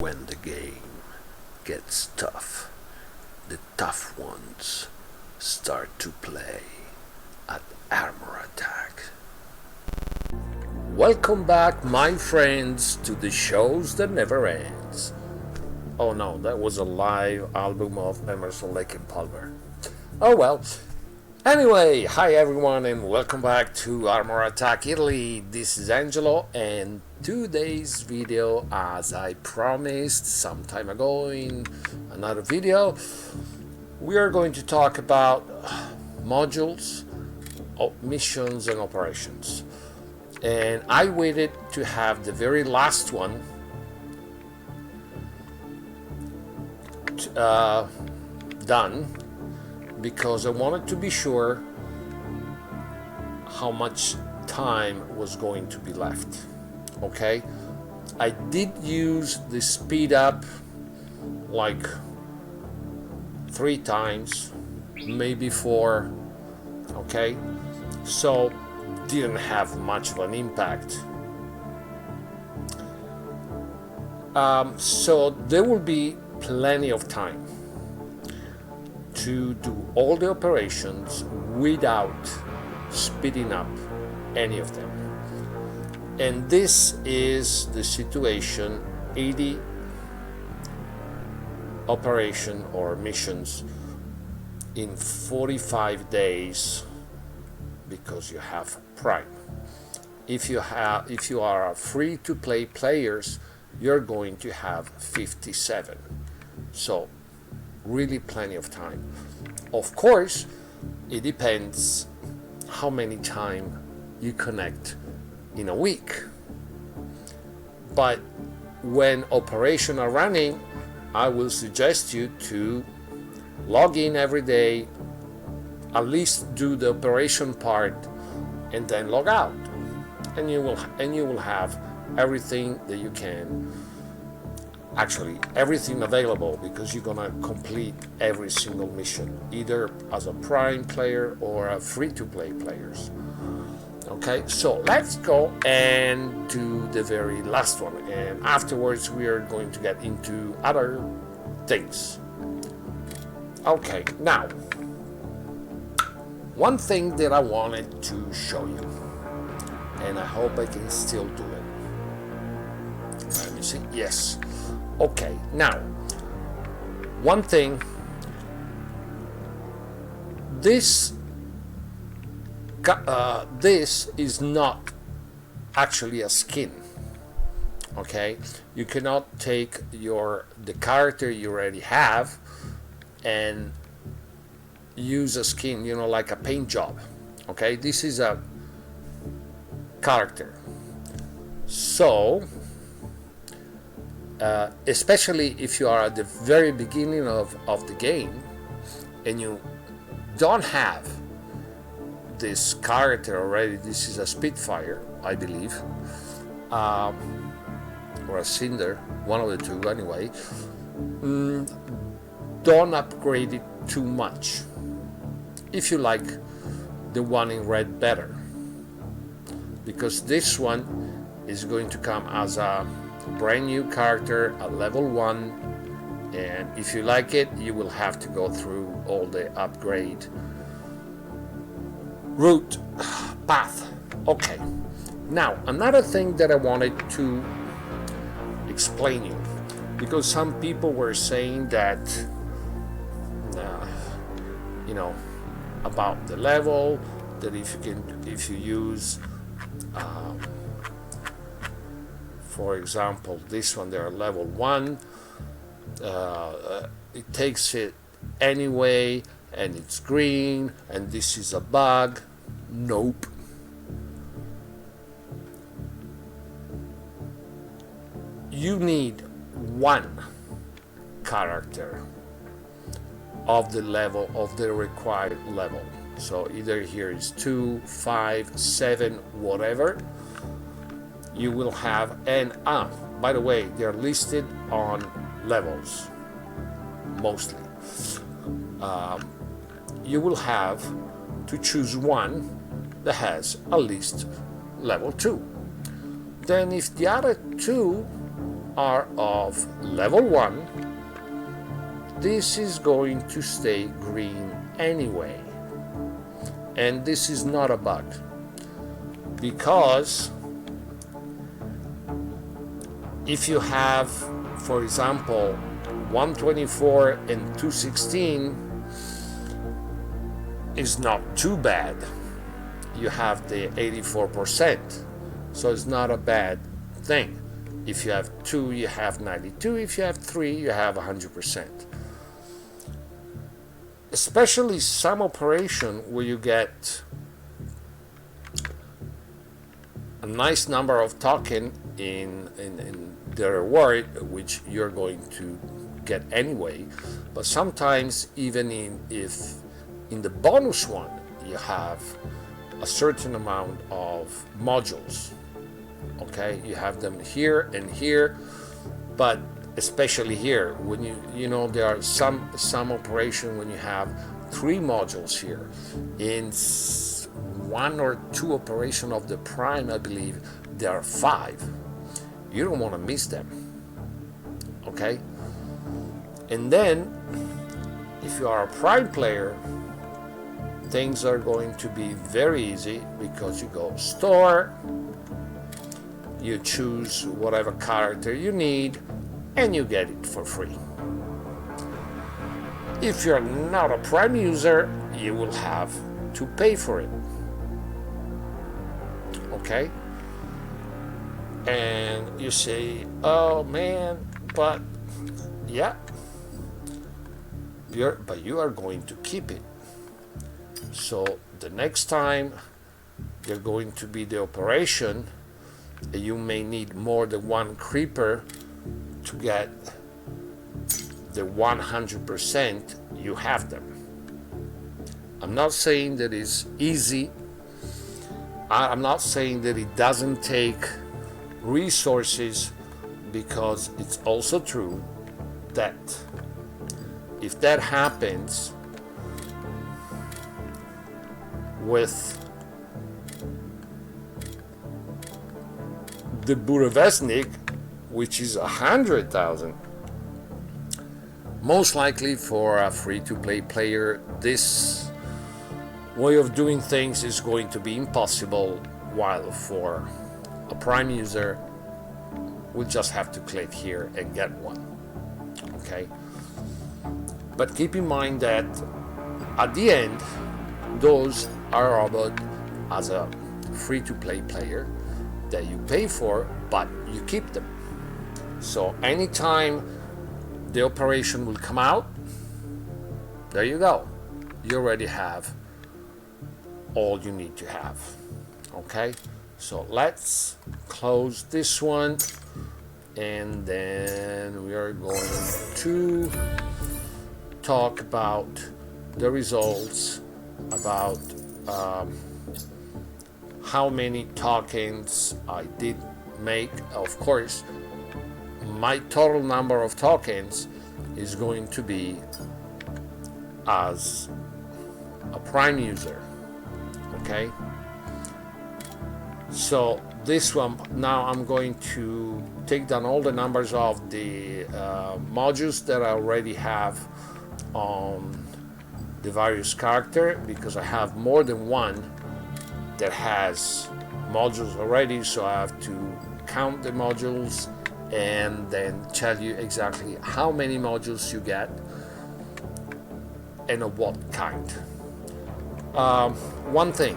When the game gets tough, the tough ones start to play at Armor Attack. Welcome back, my friends, to the shows that never ends. Oh no, that was a live album of Emerson, Lake and Palmer. Oh well. Anyway, hi everyone and welcome back to Armor Attack Italy. This is Angelo, and today's video, as I promised some time ago in another video, we are going to talk about modules, missions and operations. And I waited to have the very last one done, because I wanted to be sure how much time was going to be left. Okay, I did use the speed up like 3 times, maybe 4. Okay, so didn't have much of an impact. So there will be plenty of time to do all the operations without speeding up any of them. And this is the situation: 80 operation or missions in 45 days, because you have Prime. If you are a free-to-play players, you're going to have 57. So really plenty of time. Of course, it depends how many time you connect in a week. But when operations are running, I will suggest you to log in every day, at least do the operation part, and then log out, and you will have everything that you can. Actually, everything available, because you're gonna complete every single mission, either as a Prime player or a free-to-play players. Okay, so let's go and do the very last one, and afterwards we are going to get into other things. Okay, now one thing that I wanted to show you, and I hope I can still do it. Let me see. Yes. Okay, now one thing, this is not actually a skin. Okay, you cannot take the character you already have and use a skin, like a paint job. Okay, this is a character. So especially if you are at the very beginning of the game and you don't have this character already, this is a Spitfire, I believe, or a Cinder, one of the two anyway. Don't upgrade it too much if you like the one in red better, because this one is going to come as a brand new character at level 1, and if you like it, you will have to go through all the upgrade route path. Okay, now another thing that I wanted to explain you, because some people were saying that about the level, that if you use for example this one, they're level 1, it takes it anyway, and it's green, and this is a bug. Nope. You need one character of the level, of the required level. So either here is 2, 5, 7, whatever you will have. And by the way, they're listed on levels mostly. You will have to choose one that has at least level 2. Then if the other 2 are of level 1, this is going to stay green anyway. And this is not a bug, because if you have, for example, 124 and 216 is not too bad. You have the 84%, so it's not a bad thing. If you have 2, you have 92. If you have 3, you have 100%. Especially some operation where you get a nice number of token in the reward, which you're going to get anyway. But sometimes even if in the bonus one you have a certain amount of modules, okay, you have them here and here, but especially here when you know there are some operation when you have 3 modules here in 1 or 2 operation of the prime, I believe there are 5. You don't want to miss them, okay? And then if you are a prime player, things are going to be very easy, because you go store, you choose whatever character you need, and you get it for free. If you're not a prime user, you will have to pay for it, okay? And you say, oh man, but yeah, you are going to keep it. So the next time you're going to be the operation, you may need more than 1 creeper to get the 100%, you have them. I'm not saying that it's easy. I'm not saying that it doesn't take resources, because it's also true that if that happens with the Burevestnik, which is 100,000, most likely for a free-to-play player, this way of doing things is going to be impossible, while for a prime user, we just have to click here and get one, okay? But keep in mind that at the end, those are about as a free-to-play player that you pay for, but you keep them. So anytime the operation will come out, there you go. You already have all you need to have, okay? So let's close this one, and then we are going to talk about the results, about how many tokens I did make. Of course, my total number of tokens is going to be as a prime user, okay? So this one, now I'm going to take down all the numbers of the modules that I already have on the various character, because I have more than one that has modules already, so I have to count the modules and then tell you exactly how many modules you get and of what kind. One thing,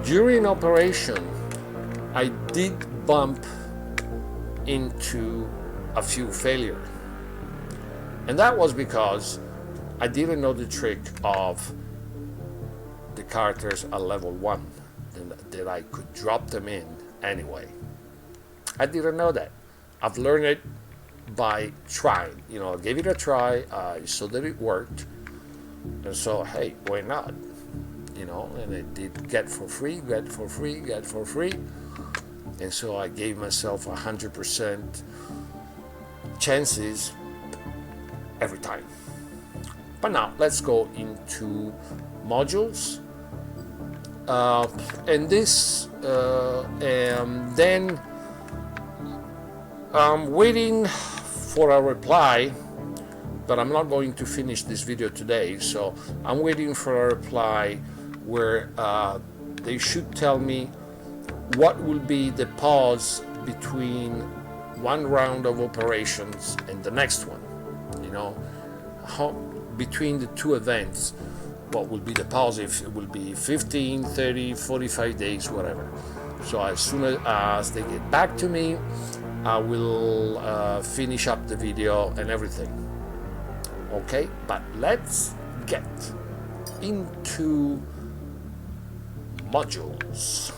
during operation I did bump into a few failures, and that was because I didn't know the trick of the characters at level 1, that I could drop them in anyway. I didn't know that. I've learned it by trying. You know, I gave it a try, I saw that it worked, and so hey, why not? You know, and I did get for free, get for free, get for free, and so I gave myself 100% chances every time. But now let's go into modules, and this, and then I'm waiting for a reply, but I'm not going to finish this video today, so I'm waiting for a reply where they should tell me what will be the pause between one round of operations and the next one. You know, how between the two events, what will be the pause, if it will be 15, 30, 45 days, whatever. So as soon as they get back to me, I will finish up the video and everything. Okay, but let's get into modules.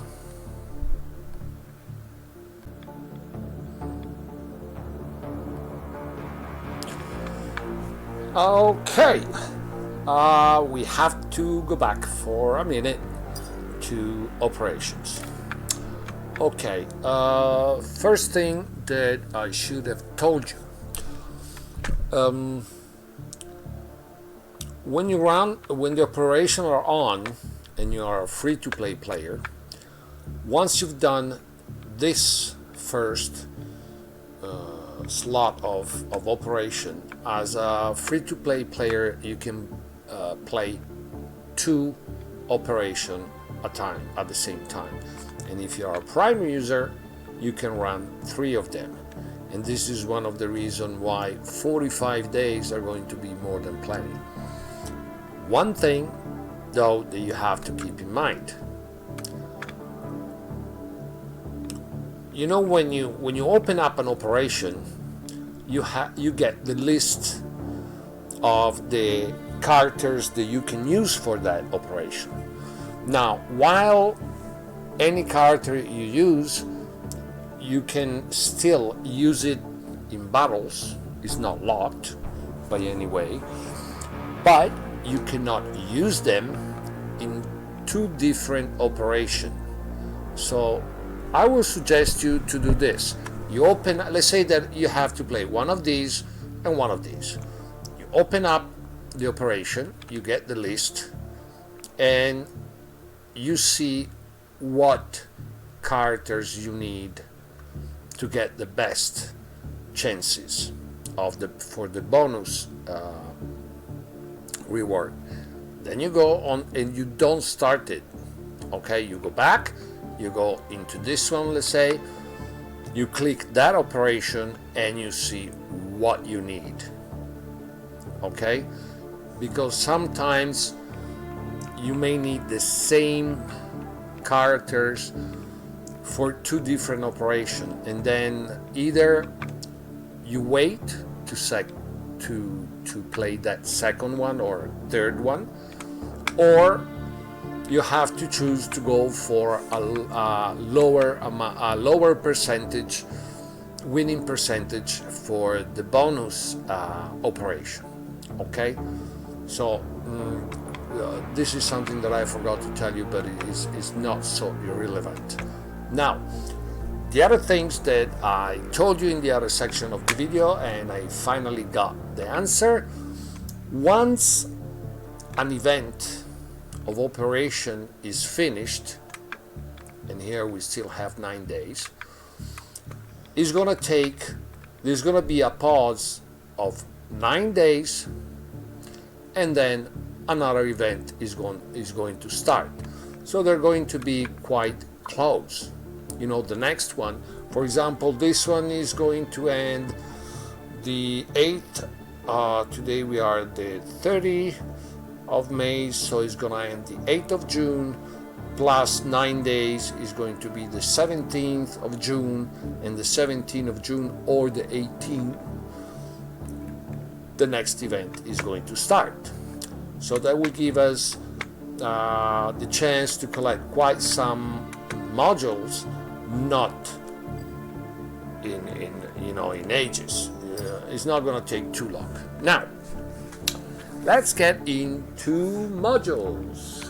Okay, we have to go back for a minute to operations. Okay, first thing that I should have told you, when the operations are on and you are a free-to-play player, once you've done this first slot of operation, as a free-to-play player you can play 2 operations at the same time, and if you are a Prime user you can run 3 of them, and this is one of the reasons why 45 days are going to be more than plenty. One thing though that you have to keep in mind, you know, when you open up an operation, you get the list of the characters that you can use for that operation. Now, while any character you use, you can still use it in battles. It's not locked by any way, but you cannot use them in 2 different operations. So I will suggest you to do this. You open, let's say that you have to play one of these and one of these. You open up the operation, you get the list, and you see what characters you need to get the best chances for the bonus reward. Then you go on and you don't start it. Okay, you go back, you go into this one, let's say, you click that operation and you see what you need. Okay, because sometimes you may need the same characters for 2 different operations, and then either you wait to play that second one or third one, or you have to choose to go for a lower percentage, winning percentage for the bonus operation. Okay, so this is something that I forgot to tell you, but it is not so irrelevant. Now, the other things that I told you in the other section of the video, and I finally got the answer. Once an event of operation is finished, and here we still have 9 days, there's gonna be a pause of 9 days, and then another event is going to start. So they're going to be quite close. You know, the next one, for example, this one is going to end the 8th. Today we are the 30th of May, so it's gonna end the 8th of June, plus 9 days is going to be the 17th of June, and the 17th of June or the 18th, the next event is going to start. So that will give us the chance to collect quite some modules, not in ages. It's not going to take too long. Now, let's get into modules.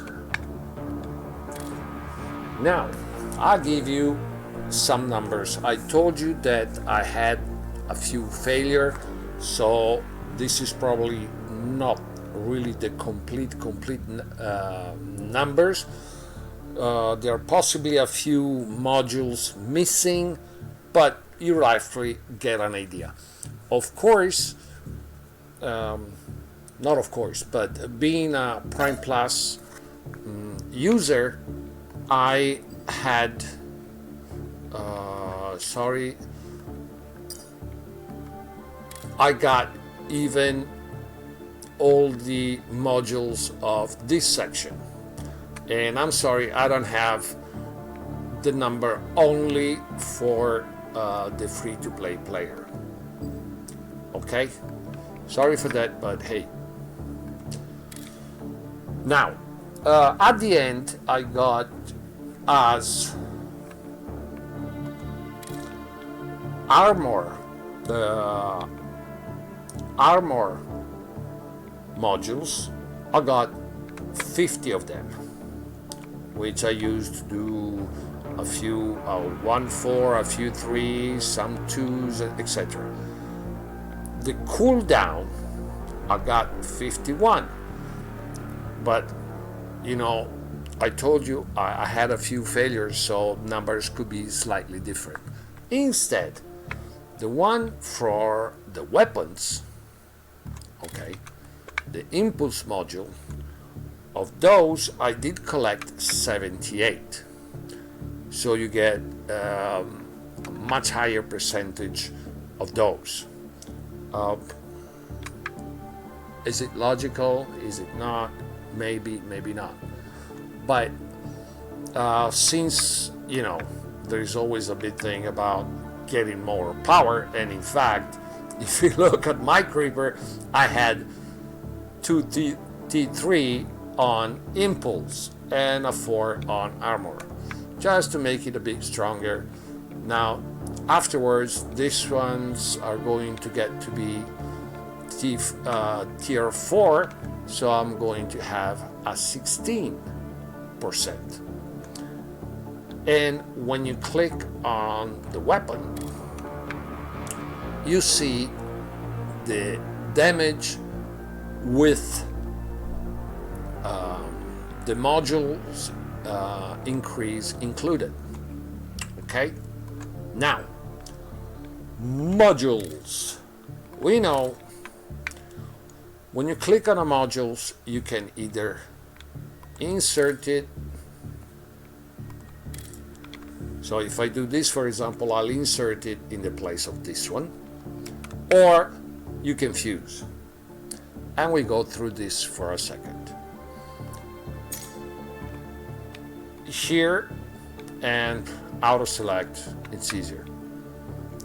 Now, I'll give you some numbers. I told you that I had a few failures, so this is probably not really the complete numbers. There are possibly a few modules missing, but you roughly get an idea. Of course, not of course, but being a Prime Plus user, I had, I got even all the modules of this section. And I'm sorry, I don't have the number only for the free-to-play player. Okay? Sorry for that, but hey. Now, at the end, I got as armor, the armor modules. I got 50 of them, which I used to do a few 1-4, a few 3s, some 2s, etc. The cooldown, I got 51, but you know, I told you I had a few failures, so numbers could be slightly different. Instead, the one for the weapons, okay, the impulse module, of those I did collect 78. So you get a much higher percentage of those. Is it logical? Is it not? Maybe, maybe not. But since, you know, there's always a big thing about getting more power, and in fact, if you look at my creeper, I had 2 T3 on impulse and a 4 on armor, just to make it a bit stronger. Now, afterwards, these ones are going to get to be tier 4, so I'm going to have a 16%. And when you click on the weapon, you see the damage with the modules increase included. Okay, now modules. We know when you click on a modules, you can either insert it. So if I do this, for example, I'll insert it in the place of this one, or you can fuse. And we go through this for a second. Here and auto select, it's easier.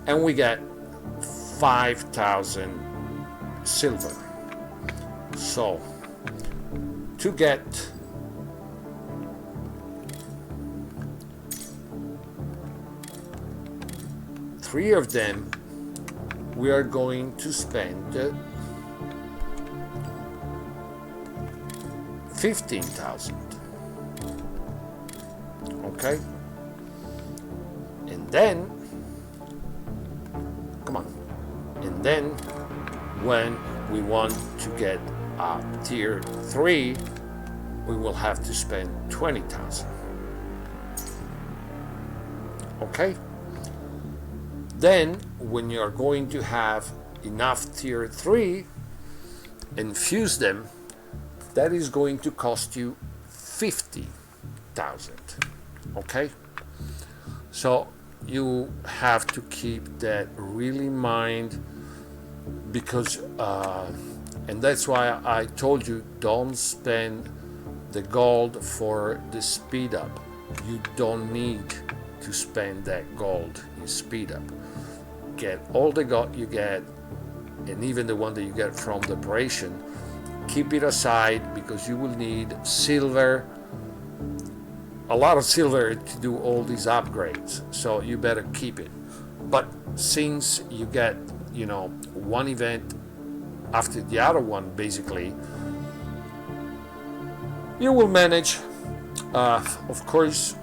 And we get 5,000 silver. So to get three of them, we are going to spend 15,000. Okay, and then come on, and then when we want to get a tier 3, we will have to spend 20,000. Okay, then when you are going to have enough tier 3 and fuse them, that is going to cost you 50,000. Okay, so you have to keep that really in mind, because and that's why I told you, don't spend the gold for the speed up. You don't need to spend that gold in speed up. Get all the gold you get, and even the one that you get from the operation, keep it aside, because you will need silver, a lot of silver, to do all these upgrades. So you better keep it. But since you get, you know, one event after the other one, basically, you will manage. Of course,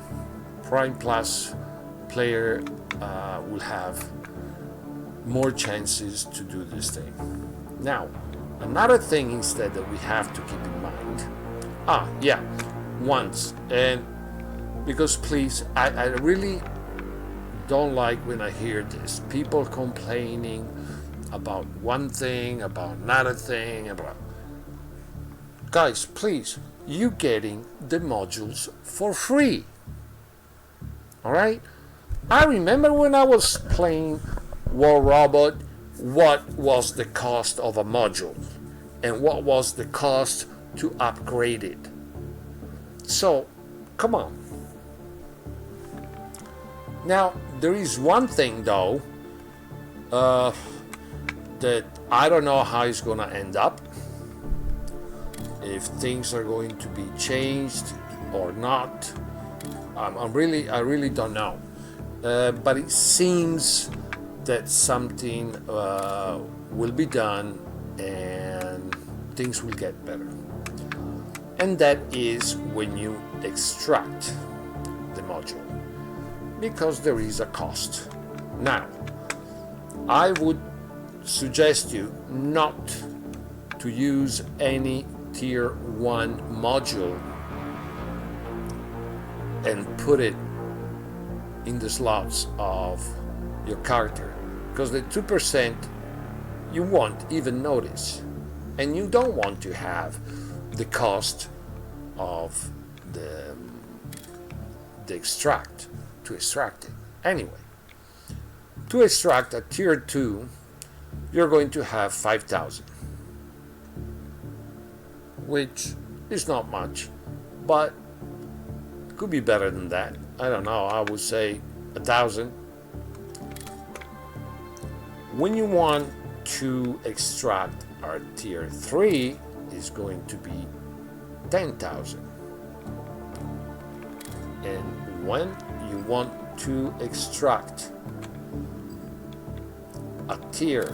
Prime Plus player will have more chances to do this thing. Now, another thing instead that we have to keep in mind, once, and because please, I really don't like when I hear this. People complaining about one thing, about another thing, about... Guys, please, you getting the modules for free. Alright? I remember when I was playing War Robot, what was the cost of a module and what was the cost to upgrade it. So, come on. Now, there is one thing though that I don't know how it's gonna end up, if things are going to be changed or not. I really don't know. But it seems that something will be done and things will get better. And that is when you extract the module, because there is a cost. Now, I would suggest you not to use any tier 1 module and put it in the slots of your character, because the 2% you won't even notice, and you don't want to have the cost of the extract to extract it. Anyway, to extract a tier 2, you're going to have 5,000, which is not much, but could be better than that. I don't know, I would say 1,000. When you want to extract our tier 3, is going to be 10,000. And when you want to extract a tier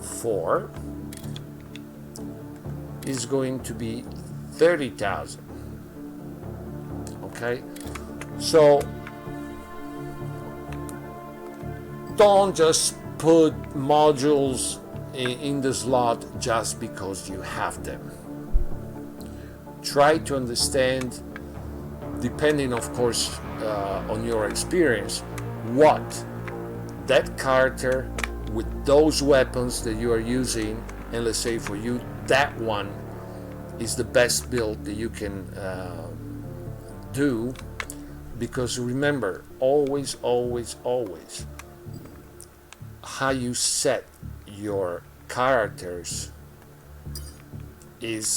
4, is going to be 30,000. Okay, so don't just put modules in the slot just because you have them. Try to understand, depending of course on your experience, what that character with those weapons that you are using, and let's say for you that one is the best build that you can do. Because remember, always how you set your characters it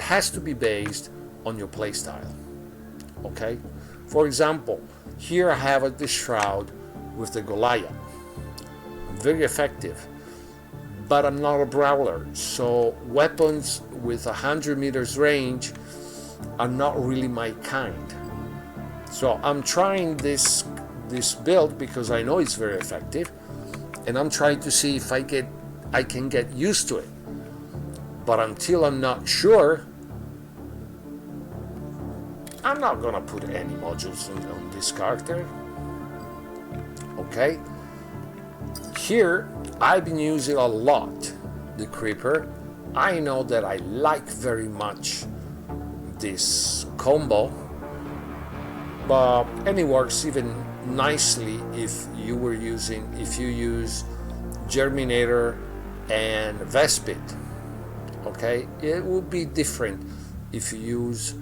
has to be based on your playstyle. Okay, for example, here I have the Shroud with the Goliath, very effective, but I'm not a brawler, so weapons with 100 meters range are not really my kind. So I'm trying this build because I know it's very effective, and I'm trying to see if I can get used to it. But until I'm not sure, I'm not gonna put any modules on this character. Okay, here I've been using a lot the Creeper. I know that I like very much this combo, and it works even nicely if you use Germinator and Vespid. Okay, it will be different if you use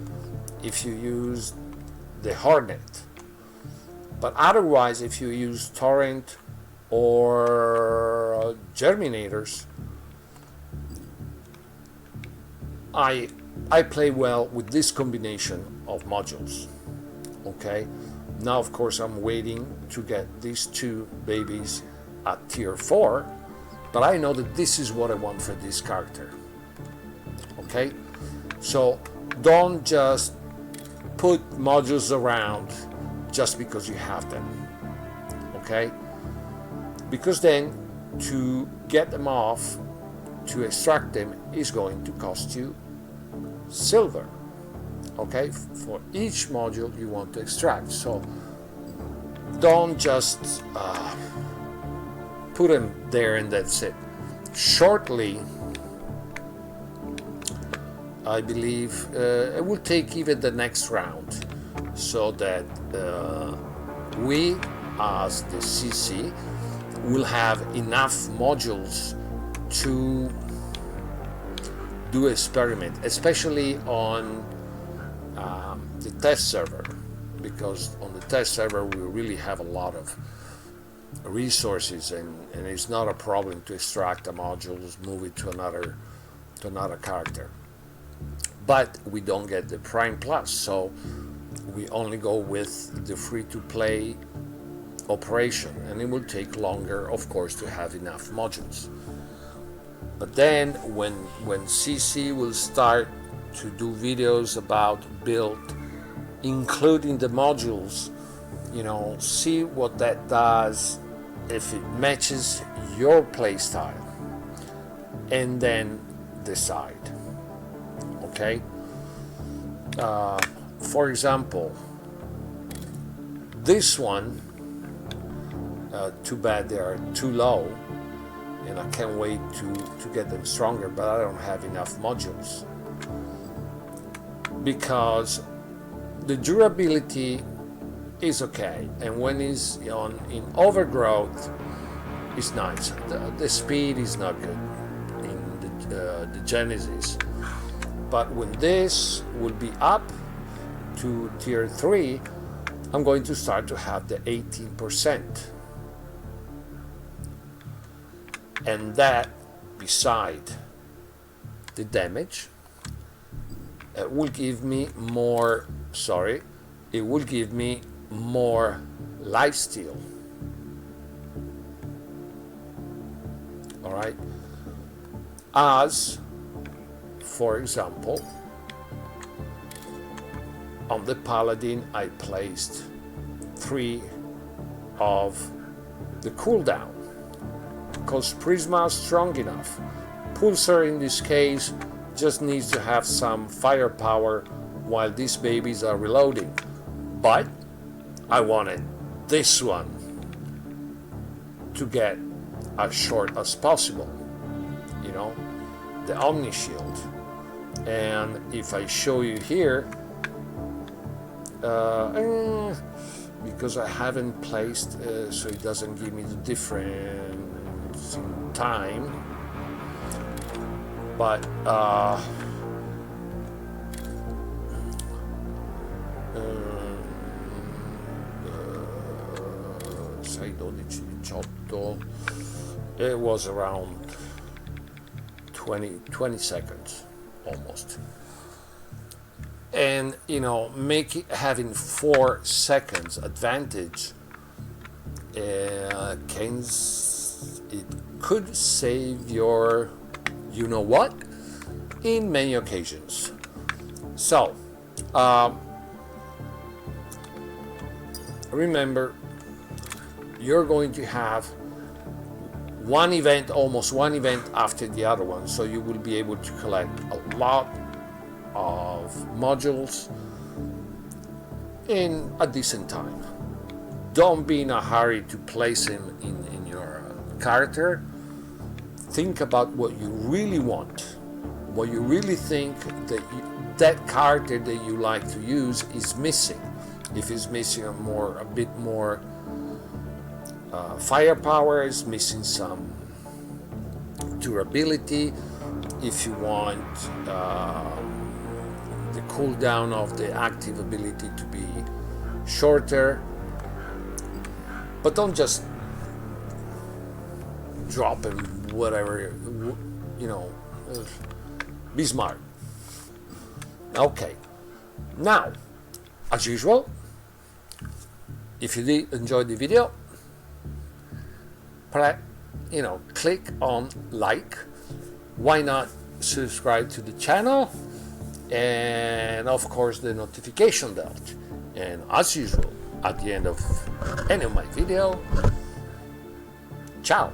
the Hornet, but otherwise if you use Torrent or Germinators, I play well with this combination of modules. Okay, now of course I'm waiting to get these two babies at tier 4, but I know that this is what I want for this character. Okay, so don't just put modules around just because you have them. Okay, because then to get them off, to extract them, is going to cost you silver. Okay, for each module you want to extract. So don't just put them there and that's it. Shortly, I believe it will take even the next round, so that we as the CC will have enough modules to do experiment, especially on the test server, because on the test server we really have a lot of resources, and it's not a problem to extract the modules, move it to another character. But we don't get the Prime Plus, so we only go with the free-to-play operation, and it will take longer, of course, to have enough modules. But then when CC will start to do videos about build, including the modules, see what that does, if it matches your play style, and then decide. Okay, for example, this one, too bad they are too low, and I can't wait to get them stronger, but I don't have enough modules, because the durability is okay, and when it's in overgrowth, it's nice. The speed is not good in the Genesis, but when this will be up to tier 3, I'm going to start to have the 18%, and that, beside the damage, will give me more. It will give me more lifesteal. All right, as for example, on the Paladin I placed 3 of the cooldown, because Prisma is strong enough. Pulsar in this case just needs to have some firepower while these babies are reloading, but I wanted this one to get as short as possible, the Omni Shield. And if I show you here, because I haven't placed, so it doesn't give me the difference in time, but 6, 12, 18, it was around 20 seconds almost. And having 4 seconds advantage, it could save your what in many occasions. So remember, you're going to have almost one event after the other one, so you will be able to collect a lot of modules in a decent time. Don't be in a hurry to place him in your character. Think about what you really want, what you really think that character that you like to use is missing. If it's missing a bit more firepower, is missing some durability, if you want the cooldown of the active ability to be shorter. But don't just drop him, whatever, be smart. Okay, now, as usual, if you did enjoy the video, click on like. Why not subscribe to the channel, and of course the notification bell. And as usual, at the end of any of my video, ciao.